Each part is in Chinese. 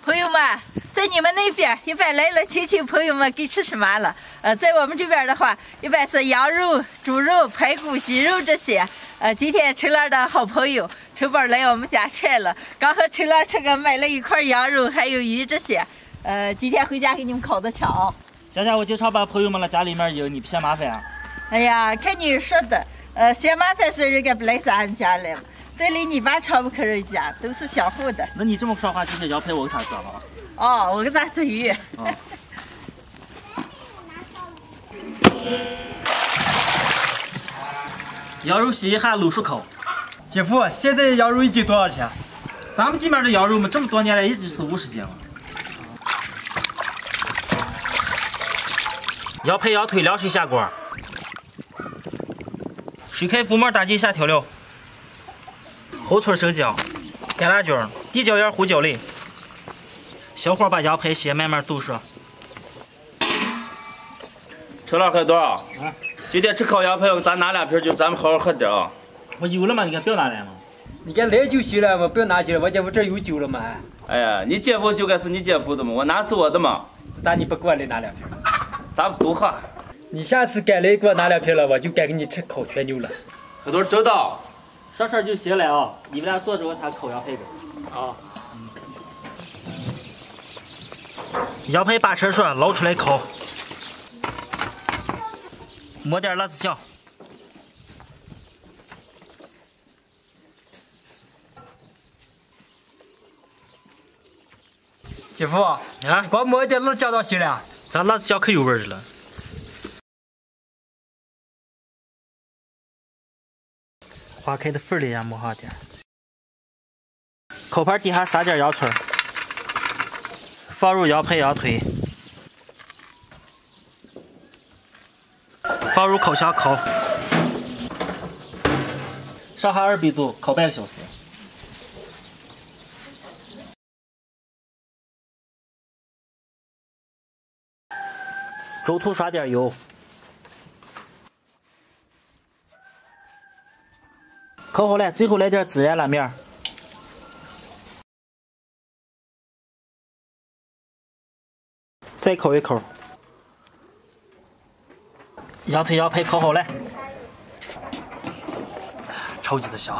朋友们，在你们那边一般来了亲戚朋友们给吃什么了？在我们这边的话，一般是羊肉、猪肉、排骨、鸡肉这些。今天陈乐的好朋友陈宝来我们家吃了，刚和陈乐买了一块羊肉，还有鱼这些。今天回家给你们烤的吃啊。佳佳，我经常把朋友们的家里面有，你不嫌麻烦啊？哎呀，看你说的，嫌麻烦是人家不来咱家来嘛。这里你爸吵不可人家，都是相互的。那你这么说话，今天腰陪我给他做了。哦，我给咱做鱼。哦。羊肉洗一下，卤熟口。姐夫，现在羊肉一斤多少钱？咱们这边的羊肉嘛，这么多年来一直是50斤嘛。腰陪腰腿凉水下锅，水开浮沫打进下调料。后村生姜、干辣椒、地椒盐、胡椒类，小火把羊排先慢慢炖熟。陈老喝多少？今天吃烤羊排，咱拿2瓶酒，咱们好好喝点啊。我有了吗？你看不要拿来吗？你看来就行了，我不要拿酒了，我姐夫这有酒了嘛。哎呀，你姐夫酒该是你姐夫的嘛，我拿是我的嘛。咋你不给我来拿2瓶？咱们都喝。你下次该来给我拿2瓶了，我就该给你吃烤全牛了。喝多知道。上事就行了啊！你们俩坐着，我才烤羊排呗。啊。羊排把成熟，捞出来烤，抹点辣子酱。姐夫啊，光抹一点辣椒就行了。咱辣子酱可有味儿了。花开的粉里也抹上点，烤盘底下撒点洋葱，放入羊排、羊腿，放入烤箱烤，上下200度烤半个小时。中途刷点油。烤好了，最后来点孜然辣面，再烤一口。羊腿、羊排烤好了，超级的香。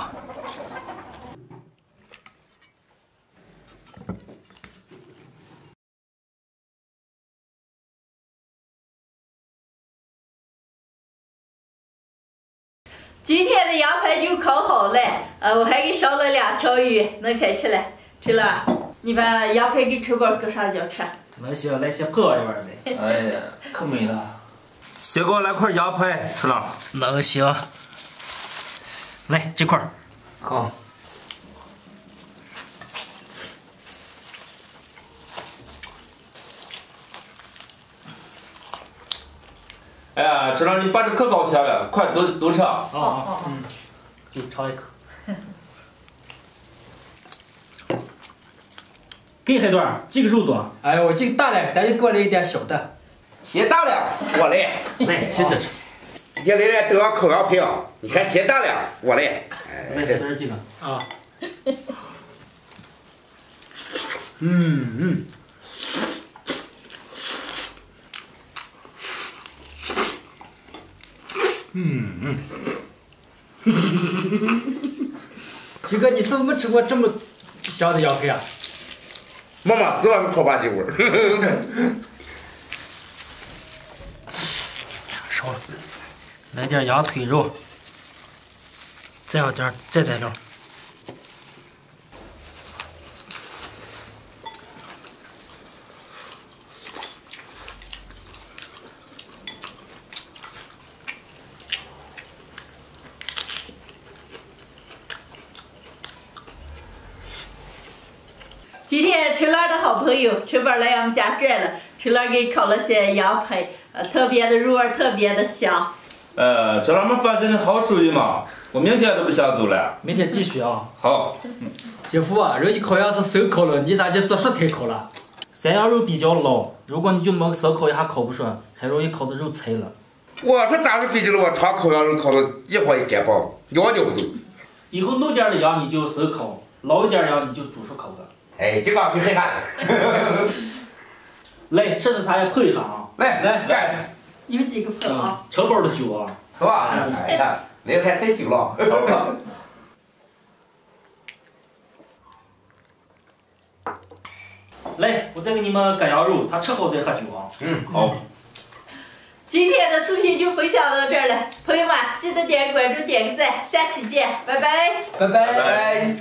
今天的羊排就烤好了，我还给烧了2条鱼，能开吃了。陈乐，你把羊排给陈宝搁上脚吃。那行，来先碰我一碗呗。哎呀，可美了。先给我来块羊排，吃了。那行，来这块儿。好。哎呀，知道你把这可高兴了，快都吃。给尝一口。给海段几个肉多？哎，我这个大的，咱就给我来一点小的。嫌大了，我来。来，谢谢吃。你来了都要烤羊排啊！你看嫌大了，我来。来，海段这个啊。徐哥，你是不是没吃过这么香的羊排啊？妈妈，主要是烤吧唧味儿。少了，来点羊腿肉，再要点再料。今天陈乐的好朋友陈宝来我们家转了，陈乐给烤了些羊排，特别的入味，特别的香。这咱们发现的好手艺嘛，我明天都不想走了。明天继续啊。好。姐夫啊，人家烤羊是手烤了，你咋就做食材烤了？山羊肉比较老，如果你就没烧烤一下烤不熟，很容易烤的肉柴了。我说咋是比起了我常烤羊肉烤的一会儿一干爆，鸟不动。以后弄点的羊你就手烤，老一点羊你就煮熟烤的。哎，这个就很干。来，这是咱也碰一下啊。来，干。你们几个碰啊？成包的酒啊。是吧？哎呀，那个还得酒了。来，我再给你们干羊肉，咱吃好再喝酒啊。好。今天的视频就分享到这儿了，朋友们记得点个关注，点个赞，下期见，拜拜。拜拜。拜拜。